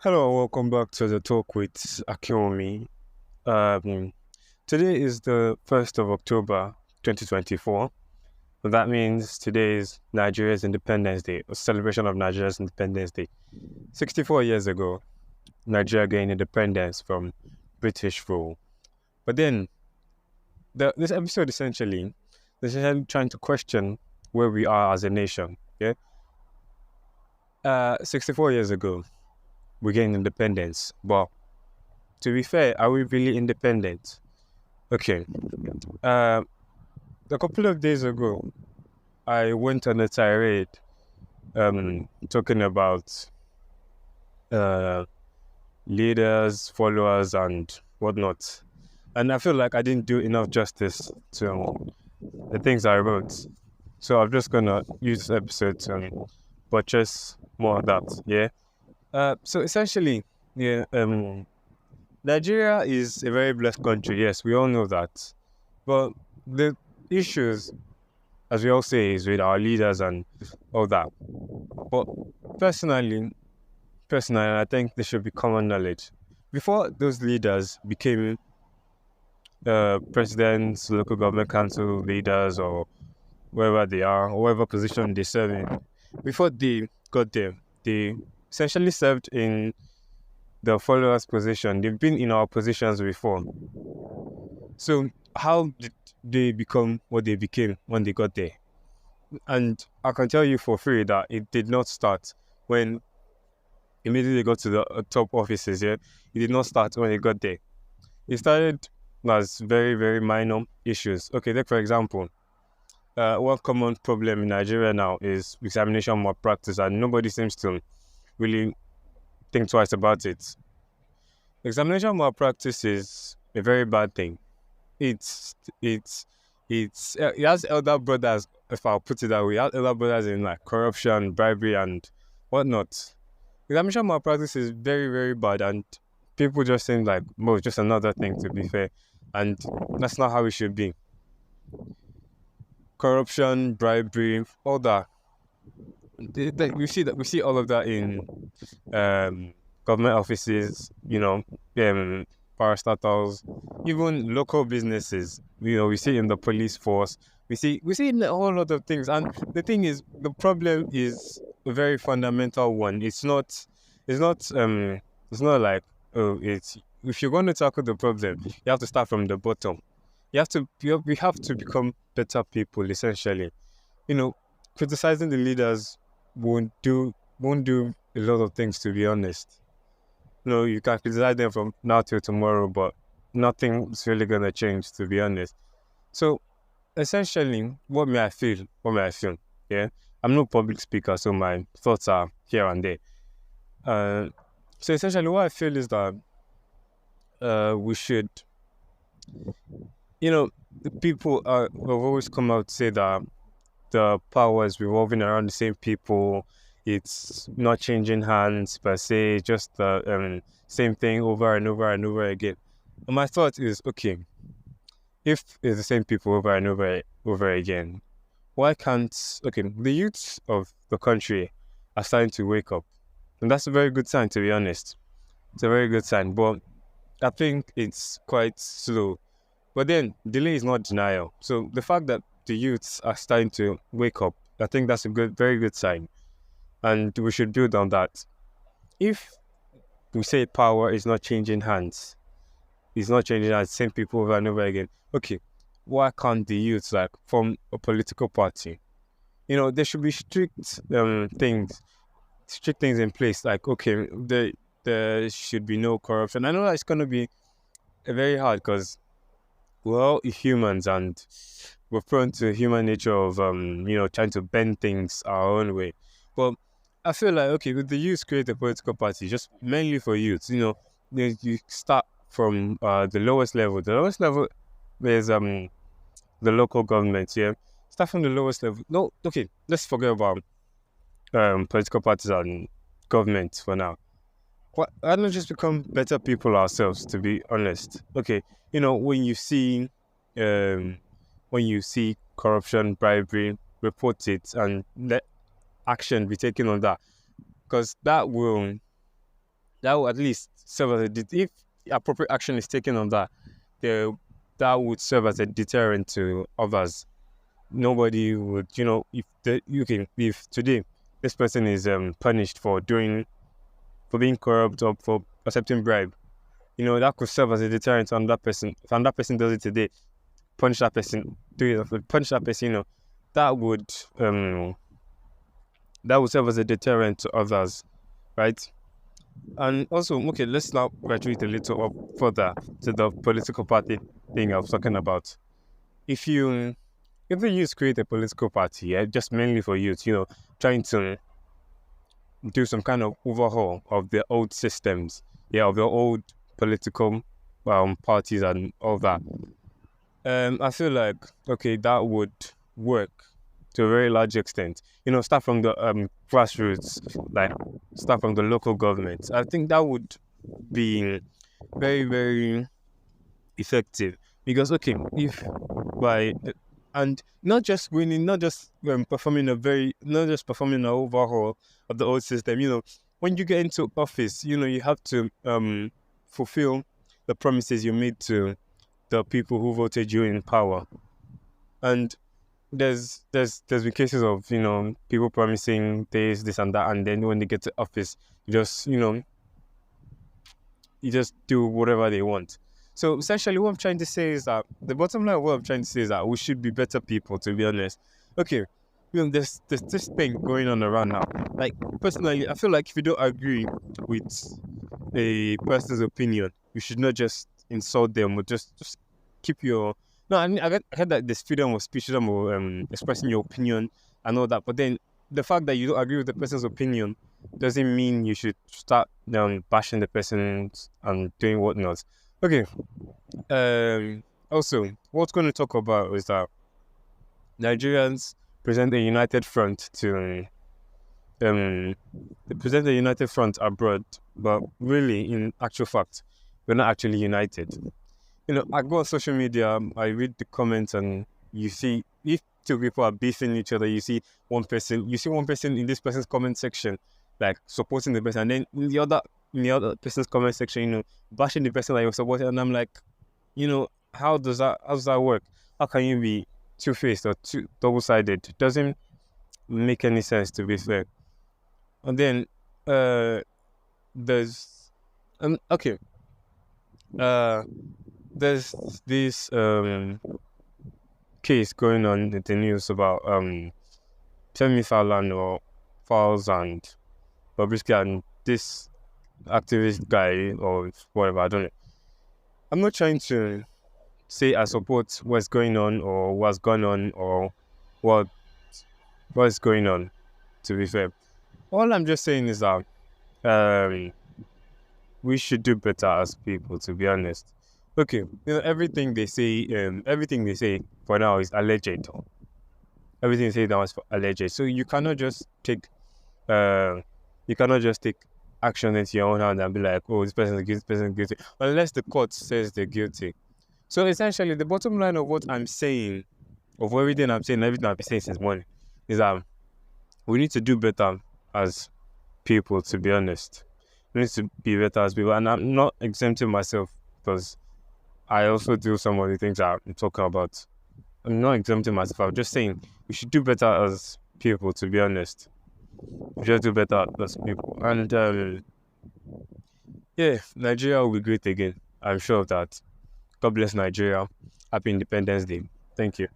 Hello and welcome back to the talk with Akiomi. Um, Today is the 1st of October 2024. So that means today is Nigeria's Independence Day, a celebration of Nigeria's Independence Day. 64 years ago, Nigeria gained independence from British rule. But then, this episode essentially trying to question where we are as a nation. Yeah, 64 years ago, we gained independence. But to be fair, are we really independent? Okay. Uh, a couple of days ago, I went on a tirade talking about uh, leaders, followers, and whatnot. And I feel like I didn't do enough justice to the things I wrote. So I'm just going to use this episode to buttress more of that. Yeah. So essentially, yeah, Nigeria is a very blessed country. Yes, we all know that. But the issues, as we all say, is with our leaders and all that. But personally, I think there should be common knowledge. Before those leaders became presidents, local government council leaders, or wherever they are, or whatever position they serve in, before they got there, they essentially served in the followers' position. They've been in our positions before. So how did they become what they became when they got there? And I can tell you for free that it did not start when immediately they got to the top offices. Yeah, it did not start when they got there. It started as very, very minor issues. Okay, take for example, one common problem in Nigeria now is examination malpractice, and nobody seems to really think twice about it. Examination malpractice is a very bad thing. It's it's it has elder brothers, if I'll put it that way. It has elder brothers in like corruption, bribery, and whatnot. Examination malpractice is very, very bad, and people just think like, well, it's just another thing, to be fair. And that's not how it should be. Corruption, bribery, all that. We see all of that in government offices, parastatals, even local businesses. We see it in the police force. We see in a whole lot of things. And the thing is, the problem is a very fundamental one. It's not like, oh, it's if you're going to tackle the problem, you have to start from the bottom. We have to become better people, essentially. You know, criticizing the leaders won't do a lot of things, to be honest. You can criticize them from now till tomorrow, but nothing's really gonna change, to be honest. So essentially, what may I feel? What may I feel? Yeah, I'm no public speaker, so my thoughts are here and there. Uh, so essentially, what I feel is that we should, the people have always come out to say that the power is revolving around the same people. It's not changing hands per se, just the same thing over and over and over again. And my thought is, okay, if it's the same people over and over again, why can't the youths of the country are starting to wake up, and that's a very good sign, to be honest. It's a very good sign, but I think it's quite slow. But then delay is not denial. So the fact that the youths are starting to wake up, I think that's a very good sign, and we should build on that. If we say power is not changing hands, it's not changing hands, same people over and over again. Okay, why can't the youths like form a political party? There should be strict things in place. Like, okay, there should be no corruption. I know that it's gonna be very hard because we're all humans and we're prone to human nature of trying to bend things our own way. But I feel like, okay, with the youth create a political party just mainly for youths. You start from the lowest level. The lowest level is the local government. Yeah, start from the lowest level. No, okay, let's forget about political parties and government for now. Why not just become better people ourselves? To be honest, okay, when you see um, corruption, bribery, report it and let action be taken on that, because that will at least serve as if appropriate action is taken on that, that would serve as a deterrent to others. Nobody would, if today this person is punished for being corrupt or for accepting bribe, that could serve as a deterrent on that person. If another person does it today, punish that person, punish that person, that would serve as a deterrent to others, right? And also, okay, let's now graduate a little up further to the political party thing I was talking about. If you create a political party, just mainly for youth, trying to do some kind of overhaul of the old systems, of the old political parties and all that. I feel like, okay, that would work to a very large extent. Start from the grassroots, like start from the local government. I think that would be very, very effective because, okay, if by and not just winning, not just performing an overhaul of the old system. When you get into office, you have to fulfill the promises you made to the people who voted you in power. And there's been cases of people promising this and that, and then when they get to office, you just do whatever they want. So essentially, what I'm trying to say is that the bottom line of what I'm trying to say is that we should be better people. To be honest, okay, there's this thing going on around now. Like personally, I feel like if you don't agree with a person's opinion, you should not just insult them or just keep your. No, I mean I heard that there's freedom of speech, freedom of expressing your opinion and all that. But then the fact that you don't agree with the person's opinion doesn't mean you should start bashing the person and doing whatnot. Okay. Also, what's going to talk about is that Nigerians present a united front to they present a united front abroad, but really, in actual fact, we're not actually united. I go on social media, I read the comments, and you see if two people are beefing each other, you see one person in this person's comment section, like supporting the person, and then in the other person's comment section, bashing the person that you're supporting, and I'm like, how does that work? How can you be two-faced or double-sided? It doesn't make any sense, to be fair. And then there's there's this case going on in the news about Femi Falz and Bobrisky and this activist guy or whatever. I don't know. I'm not trying to say I support what's going on or what's gone on or what's going on, to be fair. All I'm just saying is that we should do better as people, to be honest. Okay, everything they say for now is alleged. Everything they say now is alleged. So you cannot just take action into your own hand and be like, oh, this person is guilty, unless the court says they're guilty. So essentially, the bottom line of what I'm saying, of everything I'm saying, everything I've been saying since morning, is that we need to do better as people, to be honest. We need to be better as people. And I'm not exempting myself because I also do some of the things that I'm talking about. I'm not exempting myself. I'm just saying we should do better as people, to be honest. We should do better as people. And Nigeria will be great again. I'm sure of that. God bless Nigeria. Happy Independence Day. Thank you.